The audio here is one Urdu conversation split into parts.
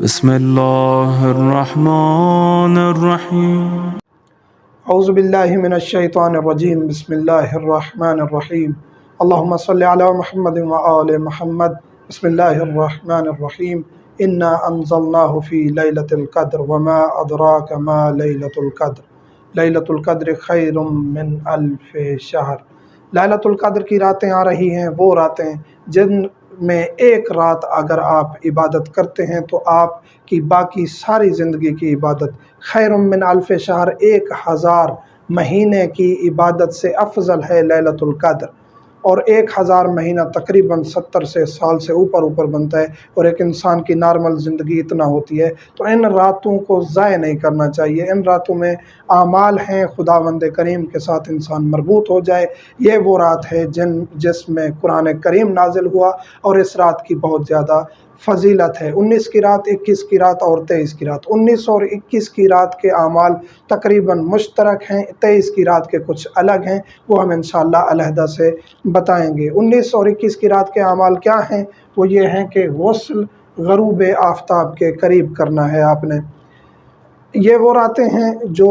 بسم اللہ الرحمن الرحیم اعوذ باللہ من الشیطان الرجیم بسم اللہ الرحمن الرحیم اللہم صلی علی محمد وآل محمد بسم اللہ الرحمن الرحیم انا انزلناہ فی لیلۃ القدر وما ادراک ما لیلۃ القدر لیلۃ القدر خیر من الف شہر۔ لیلۃ القدر کی راتیں آ رہی ہیں، وہ راتیں جن میں ایک رات اگر آپ عبادت کرتے ہیں تو آپ کی باقی ساری زندگی کی عبادت خیر من الف شہر 1000 مہینے کی عبادت سے افضل ہے لیلۃ القدر۔ اور 1000 مہینہ تقریباً 70 سال سے اوپر بنتا ہے، اور ایک انسان کی نارمل زندگی اتنا ہوتی ہے، تو ان راتوں کو ضائع نہیں کرنا چاہیے۔ ان راتوں میں اعمال ہیں، خداوند کریم کے ساتھ انسان مربوط ہو جائے۔ یہ وہ رات ہے جس میں قرآن کریم نازل ہوا، اور اس رات کی بہت زیادہ فضیلت ہے۔ 19 کی رات، 21 کی رات اور 23 کی رات۔ 19 اور 21 کی رات کے اعمال تقریباً مشترک ہیں، 23 کی رات کے کچھ الگ ہیں، وہ ہم انشاءاللہ علیحدہ سے بتائیں گے۔ 19 اور 21 کی رات کے اعمال کیا ہیں؟ وہ یہ ہیں کہ غسل غروب آفتاب کے قریب کرنا ہے آپ نے۔ یہ وہ راتیں ہیں جو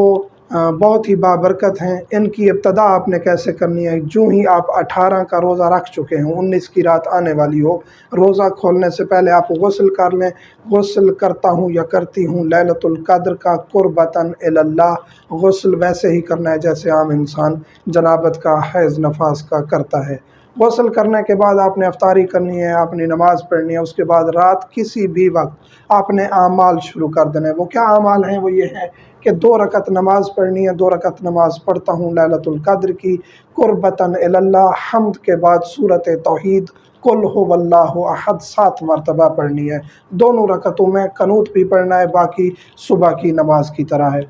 بہت ہی بابرکت ہیں۔ ان کی ابتدا آپ نے کیسے کرنی ہے؟ جو ہی آپ 18 کا روزہ رکھ چکے ہوں، 19 کی رات آنے والی ہو، روزہ کھولنے سے پہلے آپ غسل کر لیں۔ غسل کرتا ہوں یا کرتی ہوں لیلۃ القدر کا قربتاً الی اللہ۔ غسل ویسے ہی کرنا ہے جیسے عام انسان جنابت کا، حیض نفاس کا کرتا ہے۔ غسل کرنے کے بعد آپ نے افطاری کرنی ہے، آپ نے نماز پڑھنی ہے۔ اس کے بعد رات کسی بھی وقت آپ نے اعمال شروع کر دینے ہیں۔ وہ کیا اعمال ہیں؟ وہ یہ ہے کہ 2 رکعت نماز پڑھنی ہے۔ 2 رکعت نماز پڑھتا ہوں لیلۃ القدر کی قربتاً الی اللہ۔ حمد کے بعد سورۃ توحید قل هو اللہ احد 7 مرتبہ پڑھنی ہے۔ دونوں رکعتوں میں قنوت بھی پڑھنا ہے، باقی صبح کی نماز کی طرح ہے۔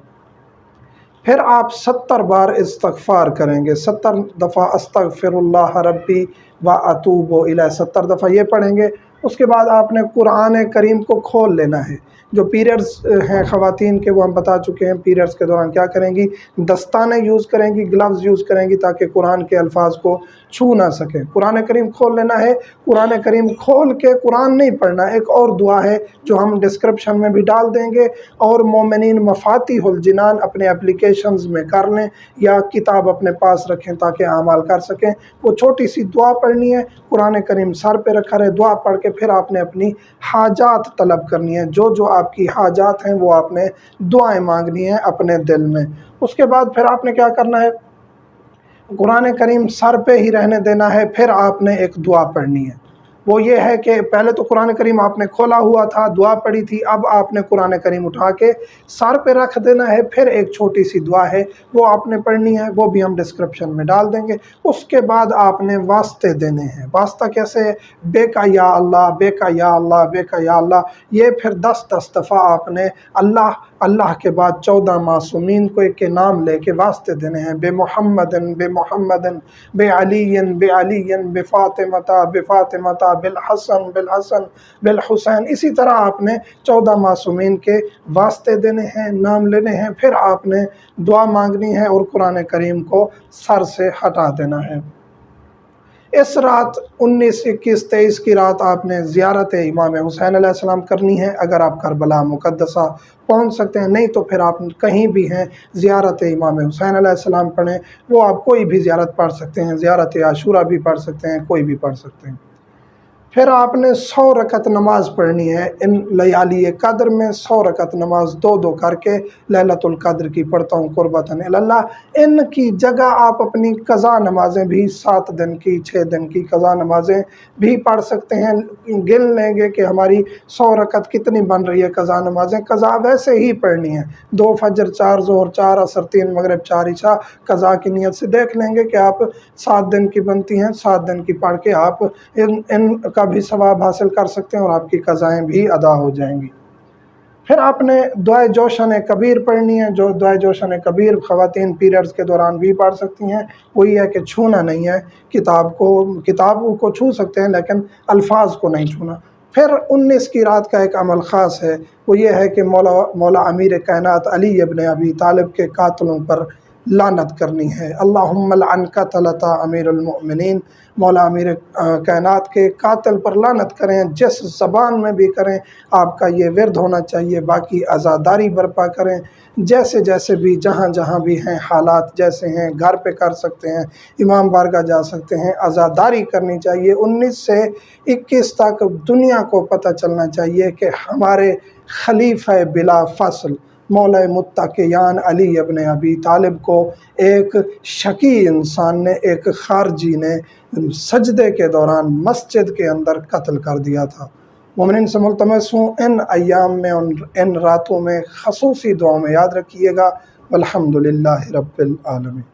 پھر آپ 70 بار استغفار کریں گے، 70 دفعہ استغفر اللہ ربی و اتوب الیہ، 70 دفعہ یہ پڑھیں گے۔ اس کے بعد آپ نے قرآن کریم کو کھول لینا ہے۔ جو پیریڈز ہیں خواتین کے، وہ ہم بتا چکے ہیں۔ پیریڈز کے دوران کیا کریں گی؟ دستانے یوز کریں گی، گلوز یوز کریں گی، تاکہ قرآن کے الفاظ کو چھو نہ سکیں۔ قرآن کریم کھول لینا ہے۔ قرآن کریم کھول کے قرآن نہیں پڑھنا، ایک اور دعا ہے جو ہم ڈسکرپشن میں بھی ڈال دیں گے، اور مومنین مفاتیح الجنان اپنے اپلیکیشنز میں کر لیں یا کتاب اپنے پاس رکھیں تاکہ اعمال کر سکیں۔ وہ چھوٹی سی دعا پڑھنی ہے، قرآن کریم سر پہ رکھا رہے، دعا پڑھ کے پھر آپ نے اپنی حاجات طلب کرنی ہے۔ جو آپ کی حاجات ہیں وہ آپ نے دعائیں مانگنی ہیں اپنے دل میں۔ اس کے بعد پھر آپ نے کیا کرنا ہے؟ قرآن کریم سر پہ ہی رہنے دینا ہے۔ پھر آپ نے ایک دعا پڑھنی ہے۔ وہ یہ ہے کہ پہلے تو قرآن کریم آپ نے کھولا ہوا تھا، دعا پڑھی تھی، اب آپ نے قرآن کریم اٹھا کے سر پہ رکھ دینا ہے۔ پھر ایک چھوٹی سی دعا ہے، وہ آپ نے پڑھنی ہے، وہ بھی ہم ڈسکرپشن میں ڈال دیں گے۔ اس کے بعد آپ نے واسطے دینے ہیں۔ واسطہ کیسے ہے؟ بے کا یا اللہ، بے کا یا اللہ، بے کا یا اللہ۔ یہ پھر 10 دفعہ آپ نے اللہ کے بعد 14 معصومین کو ایک کے نام لے کے واسطے دینے ہیں۔ بے محمدن، بے محمدن، بے علیین، بے علیین، بے فاطمہ، بے فاطمہ، بالحسن، بالحسن، بالحسین۔ اسی طرح آپ نے 14 معصومین کے واسطے دینے ہیں، نام لینے ہیں۔ پھر آپ نے دعا مانگنی ہے اور قرآن کریم کو سر سے ہٹا دینا ہے۔ اس رات 19، 21، 23 کی رات آپ نے زیارت امام حسین علیہ السلام کرنی ہے، اگر آپ کربلا مقدسہ پہنچ سکتے ہیں۔ نہیں تو پھر آپ کہیں بھی ہیں زیارت امام حسین علیہ السلام پڑھیں۔ وہ آپ کوئی بھی زیارت پڑھ سکتے ہیں، زیارت عاشورہ بھی پڑھ سکتے ہیں، کوئی بھی پڑھ سکتے ہیں۔ پھر آپ نے 100 رکعت نماز پڑھنی ہے۔ ان لیالی قدر میں 100 رکعت نماز 2 کر کے لیلۃ القدر کی پڑھتا ہوں قربتاً الی اللہ۔ ان کی جگہ آپ اپنی قضا نمازیں بھی 7 دن کی، 6 دن کی قضا نمازیں بھی پڑھ سکتے ہیں۔ گن لیں گے کہ ہماری 100 رکعت کتنی بن رہی ہے قضا نمازیں۔ قضا ویسے ہی پڑھنی ہے، 2 فجر، 4 ظہر، 4 عصر، 3 مغرب، 4 عشاء۔ قضا کی نیت سے دیکھ لیں گے کہ آپ 7 دن کی بنتی ہیں، 7 دن کی پڑھ کے آپ ان کا بھی ثواب حاصل کر سکتے ہیں اور آپ کی قضائیں بھی ادا ہو جائیں گی۔ پھر آپ نے دعائے جوشن کبیر پڑھنی ہے۔ جو دعائے جوشن کبیر خواتین پیریڈز کے دوران بھی پڑھ سکتی ہیں، وہ یہ ہے کہ چھونا نہیں ہے کتاب کو چھو سکتے ہیں لیکن الفاظ کو نہیں چھونا۔ پھر 19 کی رات کا ایک عمل خاص ہے، وہ یہ ہے کہ مولا امیر کائنات علی ابن ابی طالب کے قاتلوں پر لعنت کرنی ہے۔ اللہم لعن قتلۃ امیر المؤمنین، مولا امیر کائنات کے قاتل پر لعنت کریں، جس زبان میں بھی کریں آپ کا یہ ورد ہونا چاہیے۔ باقی عزاداری برپا کریں، جیسے جیسے بھی جہاں جہاں بھی ہیں حالات جیسے ہیں، گھر پہ کر سکتے ہیں، امام بارگاہ جا سکتے ہیں، عزاداری کرنی چاہیے۔ 19 سے 21 تک دنیا کو پتہ چلنا چاہیے کہ ہمارے خلیفہ بلا فصل مولا متقیان علی ابن ابی طالب کو ایک شقی انسان نے، ایک خارجی نے سجدے کے دوران مسجد کے اندر قتل کر دیا تھا۔ مومنین سے ملتمس ہوں ان ایام میں، ان راتوں میں خصوصی دعاؤں میں یاد رکھیے گا۔ والحمدللہ رب العالمین۔